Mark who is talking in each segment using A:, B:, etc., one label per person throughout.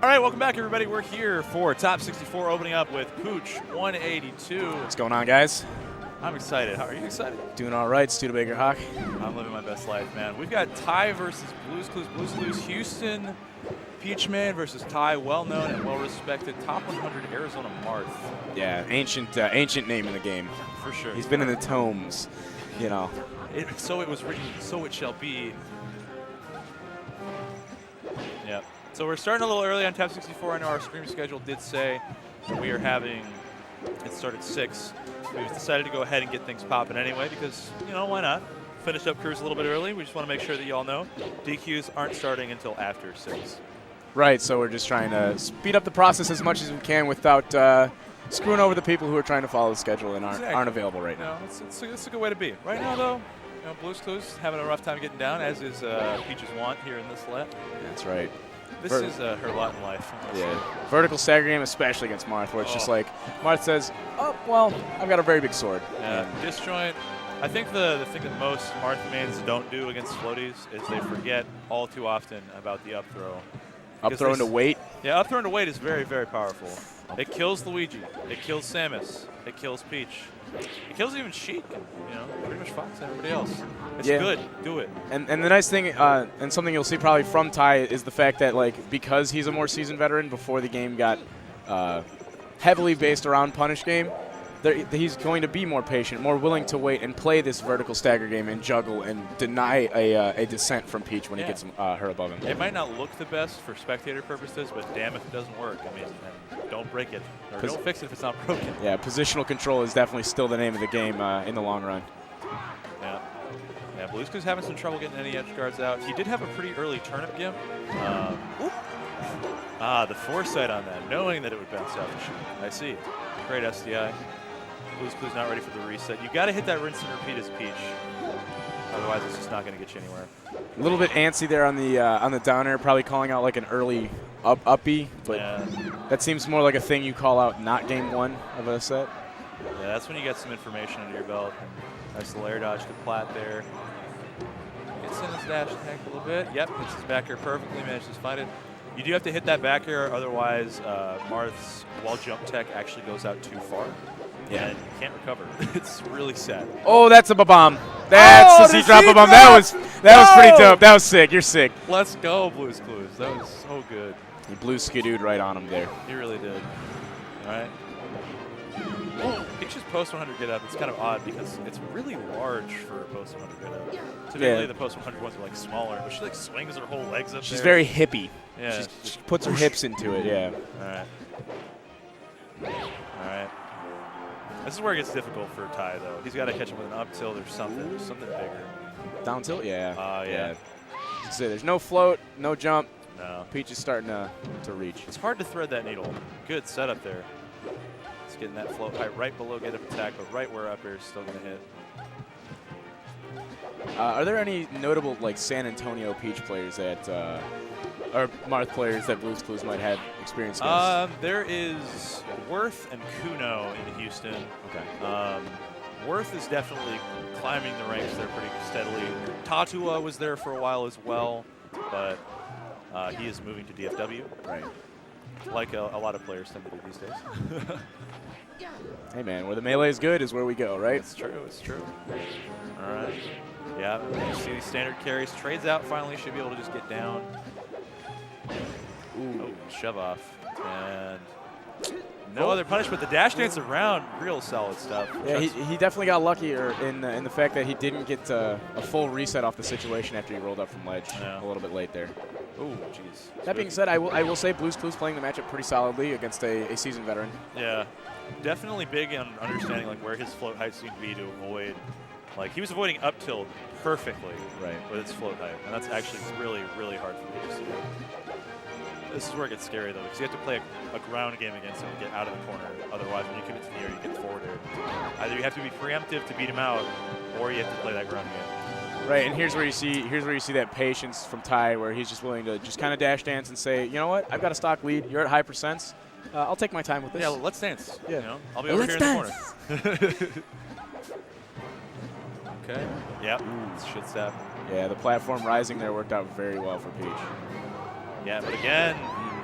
A: All right, welcome back, everybody. We're here for Top 64, opening up with Pooch 182.
B: What's going on, guys?
A: I'm excited. How are you excited?
B: Doing all right, Studebaker Hawk.
A: I'm living my best life, man. We've got Ty versus BluesClues. BluesClues Houston, Peachman versus Ty, well-known and well-respected. Top 100 Arizona Marth.
B: Yeah, ancient name in the game.
A: For sure.
B: He's been in the tomes, you know.
A: So it was written, so it shall be. Yep. So we're starting a little early on Top 64. I know our stream schedule did say that we are having it start at 6. We've decided to go ahead and get things popping anyway because, you know, why not? Finished up Cruise a little bit early. We just want to make sure that you all know DQs aren't starting until after 6.
B: Right, so we're just trying to speed up the process as much as we can without screwing over the people who are trying to follow the schedule and aren't available right now.
A: It's a good way to be. Right now, though, you know, BluesClues having a rough time getting down, as is Peach's want here in this let.
B: That's right.
A: This is her lot in life.
B: Yeah. Vertical stagger game, especially against Marth, where it's just like, Marth says, oh, well, I've got a very big sword.
A: Yeah, disjoint. I think the thing that most Marth mains don't do against floaties is they forget all too often about the up throw.
B: Up throw into weight?
A: Yeah, up throw into weight is very, very powerful. It kills Luigi. It kills Samus. It kills Peach. It kills even Sheik, you know, pretty much Fox and everybody else. It's good. Do it.
B: And the nice thing, and something you'll see probably from Ty, is the fact that, like, because he's a more seasoned veteran, before the game got heavily based around punish game, he's going to be more patient, more willing to wait and play this vertical stagger game and juggle and deny a descent from Peach when he gets her above him.
A: It might not look the best for spectator purposes, but damn if it doesn't work. I mean, don't break it, or don't fix it if it's not broken.
B: Yeah, positional control is definitely still the name of the game in the long run.
A: Yeah. Yeah, BluesClues having some trouble getting any edge guards out. He did have a pretty early turnip gimp. The foresight on that, knowing that it would bounce out the shoot. I see. Great SDI. BluesClues not ready for the reset. You got to hit that rinse and repeat as Peach. Otherwise, it's just not going to get you anywhere.
B: A little bit antsy there on the down air, probably calling out like an early uppy, but that seems more like a thing you call out not game one of a set.
A: Yeah, that's when you get some information under your belt. Nice little air dodge to Platt there. Gets in his dash tank a little bit. Yep, hits his back air perfectly, manages to find it. You do have to hit that back air, otherwise Marth's wall jump tech actually goes out too far. Yeah, and you can't recover. It's really sad.
B: Oh, that's a bomb. That's a Z-drop bomb. That was pretty dope. That was sick. You're sick.
A: Let's go, BluesClues. That was so good.
B: He blue skidooed right on him there.
A: He really did. All right. Peach's post 100 get up. It's kind of odd because it's really large for a post 100 get up. Typically, the post 100 ones are like smaller, but she like swings her whole legs up.
B: She's very hippie.
A: Yeah.
B: She puts her hips into it. Yeah.
A: All right. All right. This is where it gets difficult for Ty, though. He's got to catch him with an up tilt or something bigger.
B: Down tilt? Yeah.
A: Yeah.
B: So there's no float, no jump.
A: No.
B: Meech is starting to reach.
A: It's hard to thread that needle. Good setup there. It's getting that float height right below get up attack, but right where up air is still going to hit.
B: Are there any notable like San Antonio Peach players that, or Marth players that BluesClues might have experience against?
A: There is Worth and Kuno in Houston.
B: Okay.
A: Worth is definitely climbing the ranks there pretty steadily. Tatua was there for a while as well, but he is moving to DFW.
B: Right.
A: Like a lot of players tend to do these days.
B: Hey man, where the melee is good is where we go, right?
A: It's true, it's true. All right. Yeah, you see these standard carries. Trades out finally, should be able to just get down. Ooh, shove off. And no other punishment. The dash dance around, real solid stuff.
B: Yeah, he definitely got lucky in the fact that he didn't get a full reset off the situation after he rolled up from ledge a little bit late there.
A: Ooh, jeez.
B: That being said, I will say BluesClues playing the matchup pretty solidly against a seasoned veteran.
A: Yeah, definitely big on understanding like where his float heights need to be to avoid. Like he was avoiding up tilt perfectly with its float height, and that's actually really, really hard for me to see. This is where it gets scary though, because you have to play a ground game against him and get out of the corner. Otherwise, when you commit to the air, you get forward air. Either you have to be preemptive to beat him out, or you have to play that ground game.
B: Right, and here's where you see that patience from Ty, where he's just willing to just kind of dash dance and say, you know what, I've got a stock lead. You're at high percents. I'll take my time with this.
A: Yeah, let's dance.
B: Yeah,
A: you know? I'll be over here in the corner. Okay. Yep. Shit step.
B: Yeah, the platform rising there worked out very well for Peach.
A: Yeah, but again,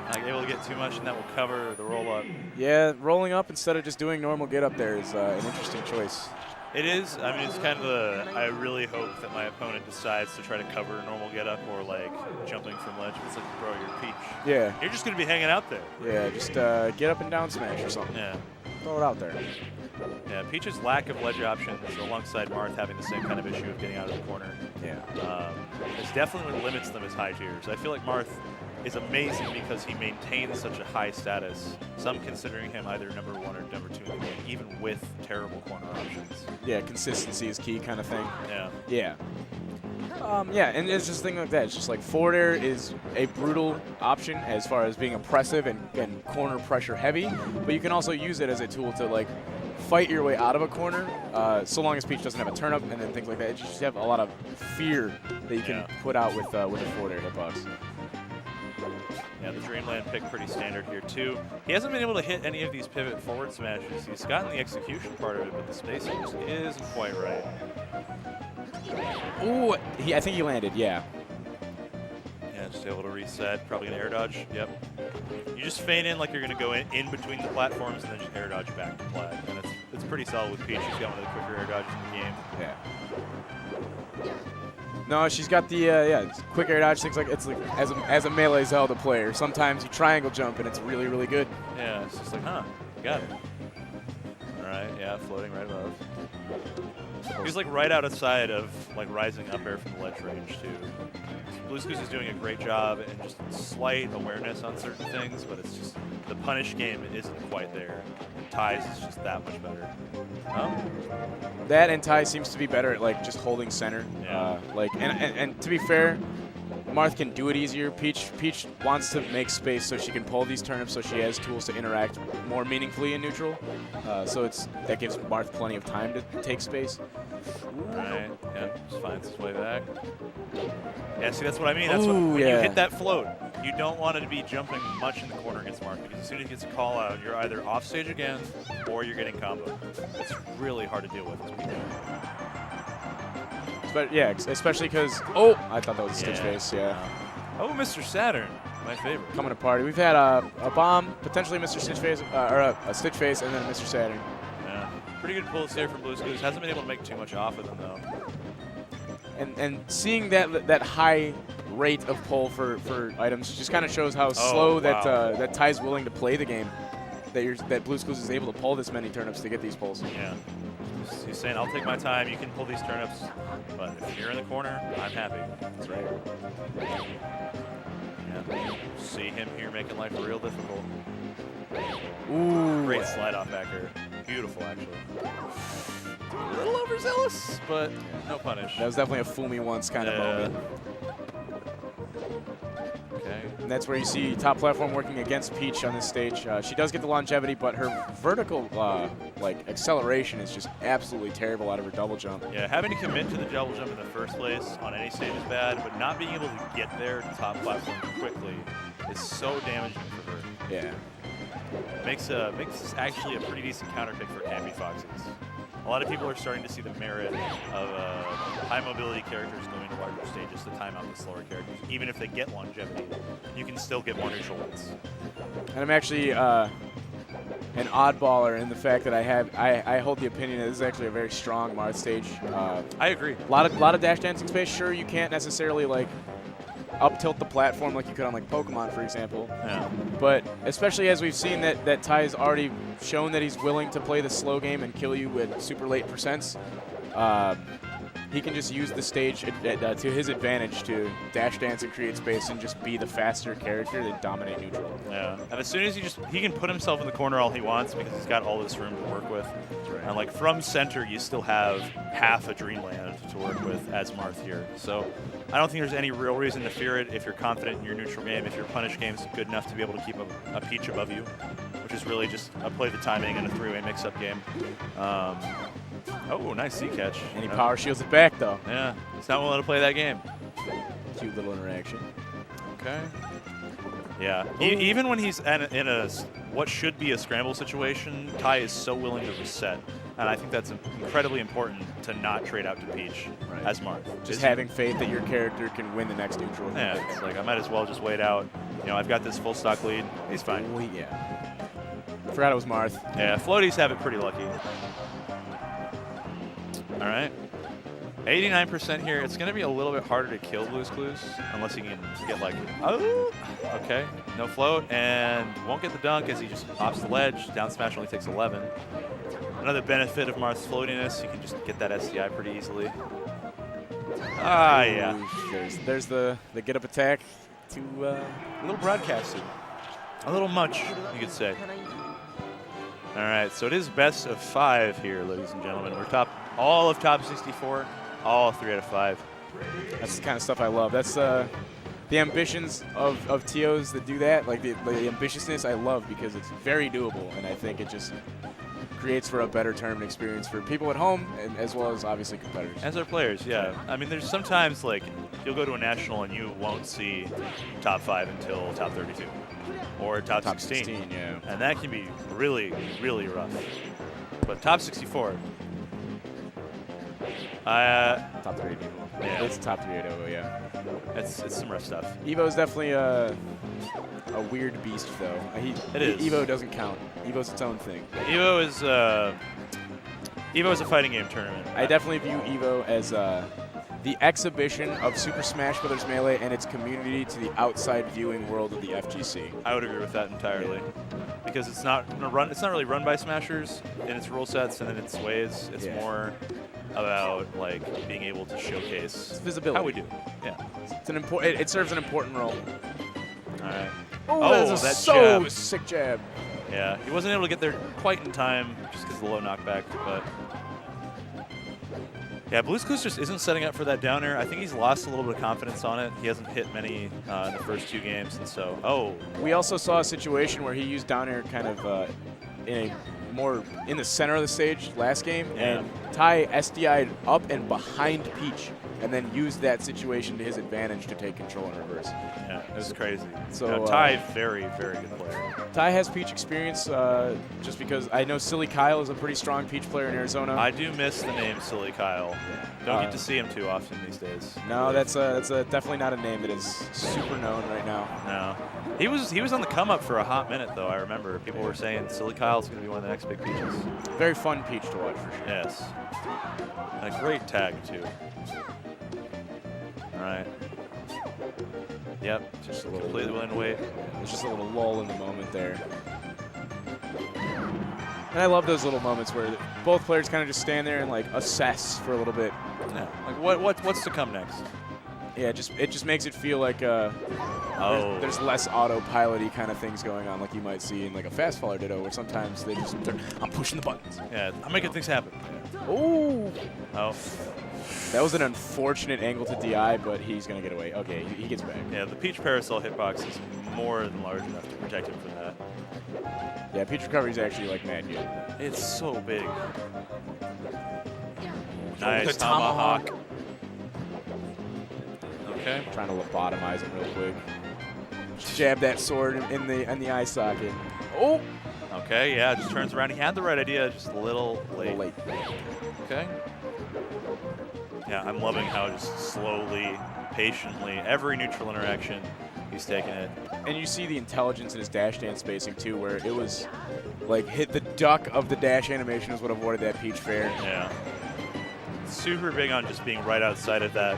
A: Not able to get too much, and that will cover the roll up.
B: Yeah, rolling up instead of just doing normal get up there is an interesting choice.
A: It is. I mean, it's kind of the. I really hope that my opponent decides to try to cover a normal get up or like jumping from ledge. It's like, bro, you're Peach.
B: Yeah.
A: You're just gonna be hanging out there.
B: Yeah, just get up and down smash or something.
A: Yeah.
B: Throw it out there.
A: Yeah, Peach's lack of ledge options, alongside Marth having the same kind of issue of getting out of the corner, this definitely limits them as high tiers. I feel like Marth is amazing because he maintains such a high status, some considering him either number 1 or number 2 in the game, even with terrible corner options.
B: Yeah, consistency is key kind of thing.
A: Yeah.
B: Yeah. Yeah, and it's just a thing like that. It's just like forward air is a brutal option as far as being oppressive and corner pressure heavy, but you can also use it as a tool to like fight your way out of a corner, so long as Peach doesn't have a turn up and then things like that. You just have a lot of fear that you can put out with the forward air hitbox.
A: Yeah, the Dreamland pick pretty standard here too. He hasn't been able to hit any of these pivot forward smashes. He's gotten the execution part of it, but the spacing just isn't quite right.
B: Ooh, I think he landed, yeah.
A: Yeah, just able to reset. Probably an air dodge. Yep. You just feign in like you're going to go in between the platforms and then just air dodge back to flag. And it's pretty solid with Peach. She's got one of the quicker air dodges in the game.
B: Yeah. No, she's got the quick air dodge. Things like it's like as a melee Zelda player, sometimes you triangle jump and it's really really good.
A: Yeah, it's just like, huh, you got it. All right, yeah, floating right above. He's like right outside of like rising up air from the ledge range too. BluesClues is doing a great job and just slight awareness on certain things, but it's just the punish game isn't quite there. Ty's is just that much better.
B: That and Ty seems to be better at like just holding center.
A: Yeah.
B: And to be fair, Marth can do it easier. Peach wants to make space so she can pull these turnips, so she has tools to interact more meaningfully in neutral. So that gives Marth plenty of time to take space.
A: Right. Yeah. Just finds his way back. Yeah. See, that's what I mean. That's when you hit that float, you don't want to be jumping much in the corner against Marth, because as soon as he gets a call out, you're either off stage again or you're getting combo. It's really hard to deal with.
B: But yeah, especially because I thought that was a Stitch face. Yeah.
A: Oh, Mr. Saturn, my favorite.
B: Coming to party. We've had a bomb, potentially Mr. Stitch face, or a Stitch face, and then a Mr. Saturn.
A: Yeah. Pretty good pulls here from BluesClues. Hasn't been able to make too much off of them though.
B: And seeing that high rate of pull for items just kind of shows how slow that Ty's willing to play the game. That BluesClues is able to pull this many turnips to get these pulls.
A: Yeah. He's saying, I'll take my time, you can pull these turnips, but if you're in the corner, I'm happy.
B: That's right.
A: Yeah. See him here making life real difficult.
B: Ooh.
A: Great slide off back here. Beautiful, actually. A little overzealous, but no punish.
B: That was definitely a fool me once kind of moment.
A: Okay.
B: And that's where you see top platform working against Peach on this stage. She does get the longevity, but her vertical acceleration is just absolutely terrible out of her double jump.
A: Yeah, having to commit to the double jump in the first place on any stage is bad, but not being able to get there to top platform quickly is so damaging for her.
B: Yeah.
A: Makes this actually a pretty decent counter pick for Campy Foxes. A lot of people are starting to see the merit of high mobility characters going to larger stages to time out the slower characters. Even if they get longevity, you can still get more neutral hits.
B: And I'm actually an oddballer in the fact that I hold the opinion that this is actually a very strong Marth stage.
A: I agree.
B: A lot of dash dancing space. Sure, you can't necessarily like up tilt the platform like you could on like Pokemon, for example.
A: Yeah.
B: But especially as we've seen that Ty's already shown that he's willing to play the slow game and kill you with super late percents. He can just use the stage to his advantage to dash dance and create space and just be the faster character that dominate neutral.
A: Yeah, and as soon as he can put himself in the corner all he wants because he's got all this room to work with.
B: Right.
A: And like from center, you still have half a Dreamland to work with as Marth here. So I don't think there's any real reason to fear it if you're confident in your neutral game, if your punish game is good enough to be able to keep a Peach above you, which is really just a play the timing and a three-way mix-up game. Oh, nice C catch.
B: And he power shields it back, though.
A: Yeah, he's not willing to play that game.
B: Cute little interaction.
A: Okay. Yeah, even when he's in a what should be a scramble situation, Ty is so willing to reset. And I think that's incredibly important to not trade out to Peach as Marth.
B: Just having faith that your character can win the next neutral.
A: Yeah, it's like I might as well just wait out. You know, I've got this full stock lead. He's fine.
B: Yeah. Forgot it was Marth.
A: Yeah, floaties have it pretty lucky. All right. 89% here. It's going to be a little bit harder to kill BluesClues unless you can get like, oh, okay. No float and won't get the dunk as he just pops the ledge. Down smash only takes 11. Another benefit of Marth's floatiness, you can just get that SDI pretty easily. Ah, yeah.
B: There's the get up attack to
A: a little broadcasted. A little much, you could say. All right, so it is best of 5 here, ladies and gentlemen. We're all of top 64, all 3 out of 5.
B: That's the kind of stuff I love. That's the ambitions of TOs that do that, like the ambitiousness I love because it's very doable, and I think it just creates for a better tournament experience for people at home and as well as obviously competitors.
A: As our players, yeah. I mean, there's sometimes like you'll go to a national and you won't see top 5 until top 32 or top 16.
B: Yeah.
A: And that can be really, really rough. But top 64.
B: Top 3 people.
A: Yeah.
B: It's top 3 Evo, yeah.
A: It's some rough stuff.
B: Evo's definitely a weird beast, though.
A: It is.
B: Evo doesn't count. Evo's its own thing.
A: Evo is a fighting game tournament.
B: I definitely view Evo as the exhibition of Super Smash Bros. Melee and its community to the outside viewing world of the FGC.
A: I would agree with that entirely, because it's not really run by Smashers in its rule sets and in its ways. It's more about like being able to showcase
B: visibility.
A: How we do. Yeah,
B: it serves an important role.
A: All right.
B: Oh, that's so jab. Sick jab.
A: Yeah, he wasn't able to get there quite in time just because of the low knockback, but yeah, BluesClues just isn't setting up for that down air. I think he's lost a little bit of confidence on it. He hasn't hit many in the first 2 games, and so,
B: We also saw a situation where he used down air kind of more in the center of the stage last game, and Ty SDI'd up and behind Peach, and then used that situation to his advantage to take control in reverse.
A: Yeah, it was crazy.
B: So
A: Ty, very, very good player.
B: Ty has Peach experience just because I know Silly Kyle is a pretty strong Peach player in Arizona.
A: I do miss the name Silly Kyle. Don't get to see him too often these days.
B: No, that's definitely not a name that is super known right now.
A: No. He was on the come up for a hot minute, though. I remember people were saying Silly Kyle's going to be one of the next big Peaches.
B: Very fun Peach to watch for sure.
A: Yes. And a great tag, too. All right. Yep, just a little completely willing to wait.
B: There's just a little lull in the moment there. And I love those little moments where both players kind of just stand there and like assess for a little bit.
A: Yeah. Like what's to come next?
B: Yeah, it just makes it feel like there's less autopilot-y kind of things going on, like you might see in like a fast faller ditto, where sometimes I'm pushing the buttons.
A: Yeah, I'm making things happen.
B: Yeah. Oh. That was an unfortunate angle to DI, but he's going to get away. Okay, he gets back.
A: Yeah, the Peach Parasol hitbox is more than large enough to protect him from that.
B: Yeah, Peach recovery is actually like mad good.
A: It's so big. Nice tomahawk. Okay.
B: Trying to lobotomize him real quick. Jab that sword in the eye socket. Oh.
A: Okay, yeah, just turns around. He had the right idea, just a little late. Okay. Yeah, I'm loving how just slowly, patiently, every neutral interaction, he's taking it.
B: And you see the intelligence in his dash dance spacing too, where it was like hit the duck of the dash animation is what avoided that Peach fair.
A: Yeah. Super big on just being right outside of that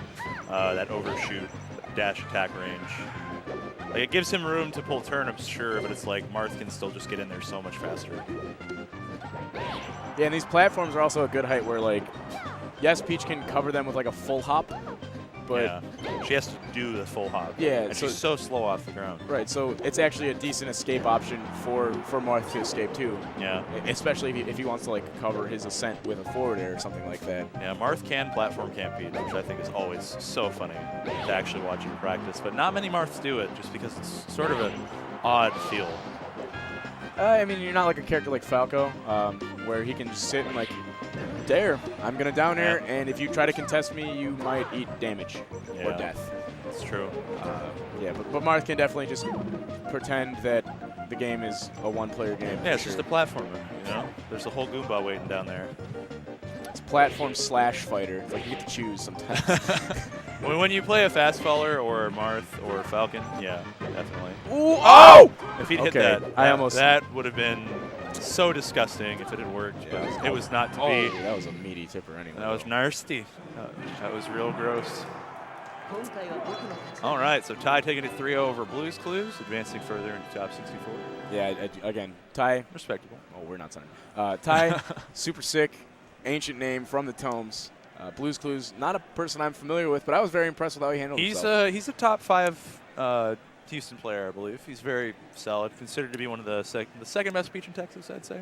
A: that overshoot dash attack range. Like it gives him room to pull turnips, sure, but it's like Marth can still just get in there so much faster.
B: Yeah, and these platforms are also a good height where like, yes, Peach can cover them with like a full hop, but
A: yeah, she has to do the full hop.
B: Yeah,
A: and she's so slow off the ground.
B: Right, so it's actually a decent escape option for Marth to escape too.
A: Yeah,
B: especially if he wants to like cover his ascent with a forward air or something like that.
A: Yeah, Marth can platform campede, which I think is always so funny to actually watch him practice. But not many Marths do it, just because it's sort of an odd feel.
B: I mean, you're not like a character like Falco, where he can just sit and like, there, I'm gonna down air, and if you try to contest me, you might eat damage or death.
A: That's true.
B: Yeah, but Marth can definitely just pretend that the game is a one-player game.
A: Yeah, it's just a platformer, you know? There's a whole Goomba waiting down there.
B: platform slash fighter. It's like you get to choose sometimes.
A: When you play a fast faller or Marth or Falcon, yeah, definitely.
B: Ooh, oh!
A: If he'd hit
B: Okay,
A: that would have been so disgusting if it had worked.
B: Yeah,
A: it was not to
B: oh,
A: be.
B: that was a meaty tipper anyway.
A: That was nasty. That was real gross. All right, so Ty taking it 3-0 over BluesClues, advancing further into top 64.
B: Yeah, again, Ty.
A: Respectable.
B: Oh, we're not signing. Ty, super sick, ancient name from the tomes. BluesClues, not a person I'm familiar with, but I was very impressed with how he handled himself.
A: He's a top 5 Houston player, I believe. He's very solid, considered to be one of the second best speech in Texas, I'd say.